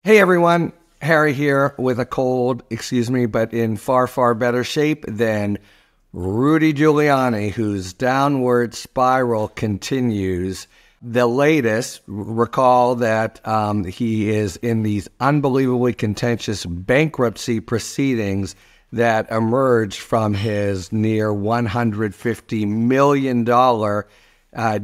Hey everyone, Harry here with a cold, but in far, far better shape than Rudy Giuliani, whose downward spiral continues. The latest, recall that he is in these unbelievably contentious bankruptcy proceedings that emerged from his near $150 million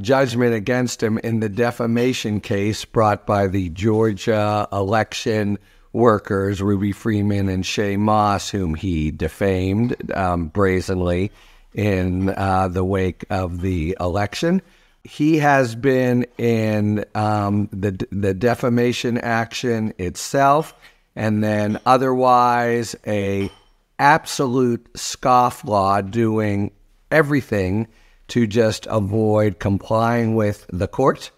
judgment against him in the defamation case brought by the Georgia election workers, Ruby Freeman and Shay Moss, whom he defamed brazenly in the wake of the election. He has been in the defamation action itself, and then otherwise a absolute scofflaw, doing everything to just avoid complying with the court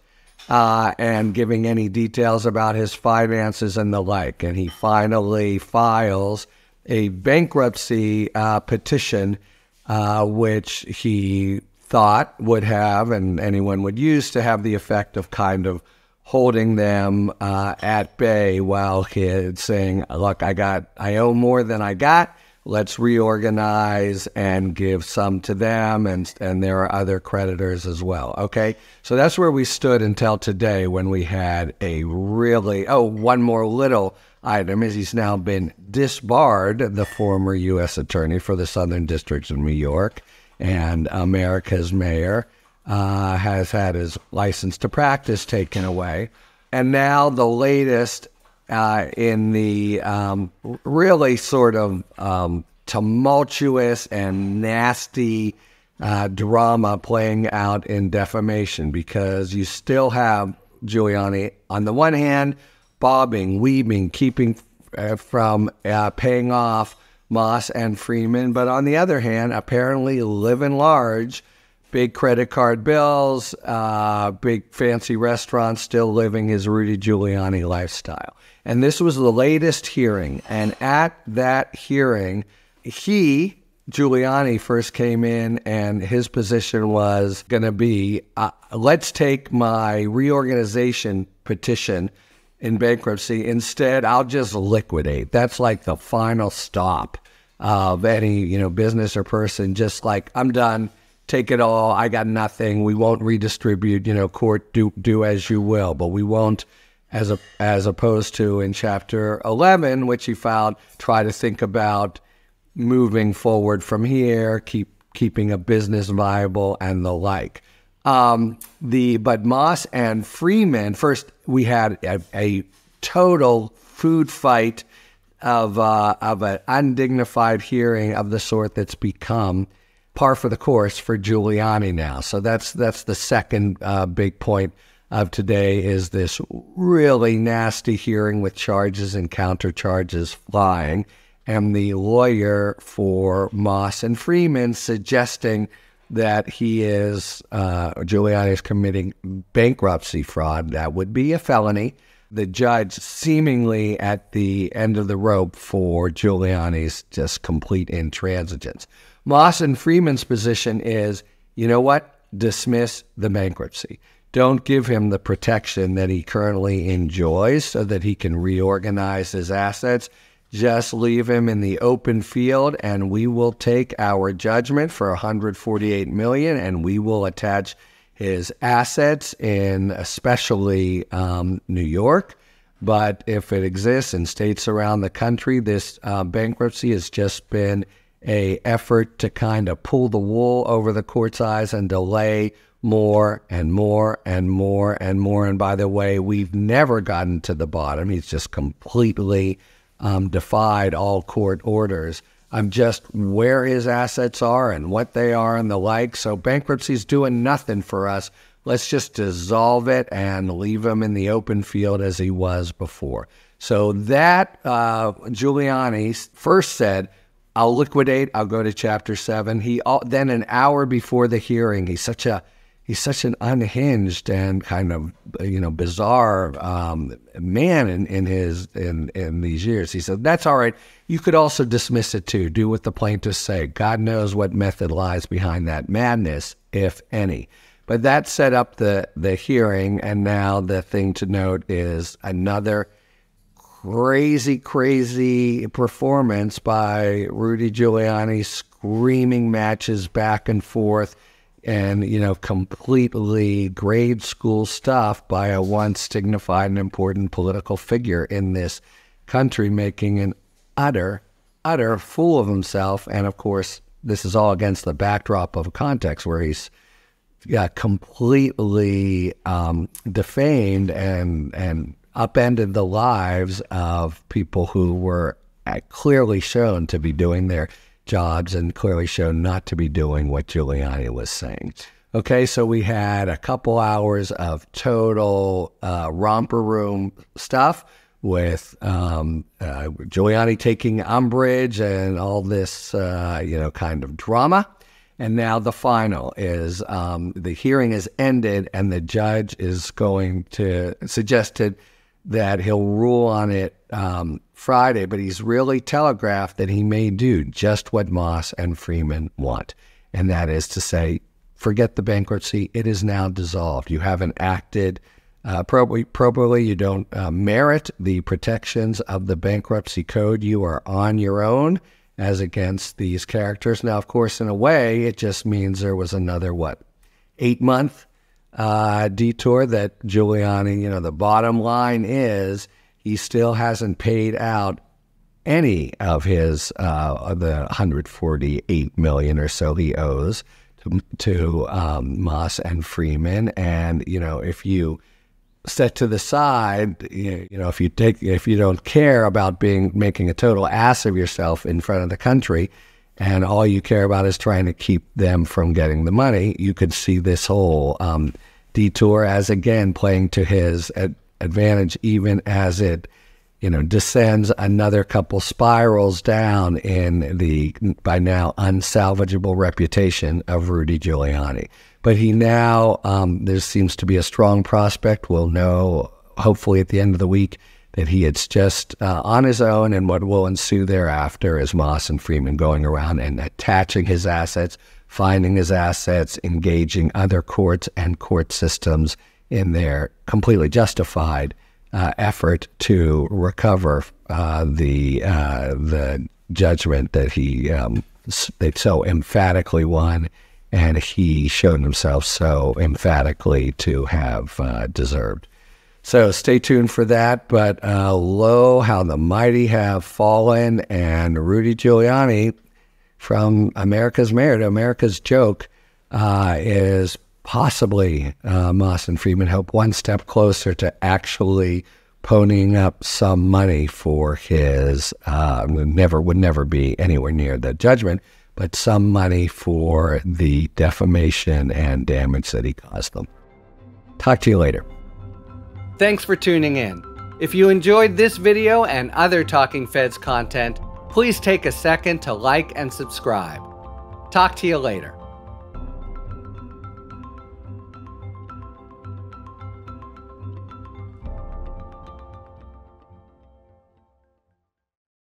and giving any details about his finances and the like. And he finally files a bankruptcy petition, which he thought would have, and anyone would use to have the effect of kind of holding them at bay while he's saying, look, I owe more than I got. Let's reorganize and give some to them, and there are other creditors as well, okay? So that's where we stood until today, when we had a really, one more little item is he's now been disbarred, the former U.S. attorney for the Southern District of New York, and America's mayor has had his license to practice taken away. And now the latest in the really sort of tumultuous and nasty drama playing out in defamation, because you still have Giuliani, on the one hand, bobbing, weaving, keeping from paying off Moss and Freeman, but on the other hand, apparently living large, big credit card bills, big fancy restaurants, still living his Rudy Giuliani lifestyle. And this was the latest hearing. And at that hearing, Giuliani first came in, and his position was going to be, let's take my reorganization petition in bankruptcy. Instead, I'll just liquidate. That's like the final stop of any, business or person. Just like, I'm done. Take it all. I got nothing. We won't redistribute. Court, do as you will. But we won't, as opposed to in Chapter 11, which he filed, try to think about moving forward from here, keeping a business viable and the like. But Moss and Freeman, first we had a total food fight of an undignified hearing of the sort that's become par for the course for Giuliani now. So that's the second big point of today, is this really nasty hearing with charges and countercharges flying, and the lawyer for Moss and Freeman suggesting that Giuliani is committing bankruptcy fraud. That would be a felony. The judge seemingly at the end of the rope for Giuliani's just complete intransigence. Moss and Freeman's position is, you know what? Dismiss the bankruptcy. Don't give him the protection that he currently enjoys so that he can reorganize his assets. Just leave him in the open field, and we will take our judgment for $148 million, and we will attach his assets in especially New York. But if it exists in states around the country, this bankruptcy has just been an effort to kind of pull the wool over the court's eyes and delay more and more and more and more. And by the way, we've never gotten to the bottom. He's just completely defied all court orders. Just where his assets are and what they are and the like. So bankruptcy's doing nothing for us. Let's just dissolve it and leave him in the open field as he was before. So that Giuliani first said, I'll liquidate, I'll go to Chapter 7. Then an hour before the hearing, he's such an unhinged and kind of bizarre man in these years. He said, that's all right. You could also dismiss it too. Do what the plaintiffs say. God knows what method lies behind that madness, if any. But that set up the hearing, and now the thing to note is another crazy performance by Rudy Giuliani, screaming matches back and forth, and, completely grade school stuff by a once dignified and important political figure in this country, making an utter fool of himself. And of course, this is all against the backdrop of a context where he's completely defamed and upended the lives of people who were clearly shown to be doing their jobs and clearly shown not to be doing what Giuliani was saying. Okay, so we had a couple hours of total romper room stuff with Giuliani taking umbrage and all this, kind of drama. And now the final is the hearing is ended, and the judge is going to suggested that he'll rule on it Friday, but he's really telegraphed that he may do just what Moss and Freeman want, and that is to say, forget the bankruptcy. It is now dissolved. You haven't acted properly. You don't merit the protections of the bankruptcy code. You are on your own as against these characters. Now, of course, in a way, it just means there was another, 8-month detour that Giuliani, the bottom line is he still hasn't paid out any of his, the $148 million or so he owes to Moss and Freeman. And, if you set to the side, if you don't care about making a total ass of yourself in front of the country, and all you care about is trying to keep them from getting the money, you could see this whole detour as, again, playing to his advantage, even as it, descends another couple spirals down in the, by now, unsalvageable reputation of Rudy Giuliani. But he now, there seems to be a strong prospect. We'll know, hopefully at the end of the week, that he is just on his own, and what will ensue thereafter is Moss and Freeman going around and attaching his assets, finding his assets, engaging other courts and court systems in their completely justified effort to recover the judgment that they so emphatically won, and he showed himself so emphatically to have deserved. So stay tuned for that. But lo, how the mighty have fallen, and Rudy Giuliani, from America's mayor to America's joke, is possibly, Moss and Freeman hope, one step closer to actually ponying up some money for his, would never be anywhere near the judgment, but some money for the defamation and damage that he caused them. Talk to you later. Thanks for tuning in. If you enjoyed this video and other Talking Feds content, please take a second to like and subscribe. Talk to you later.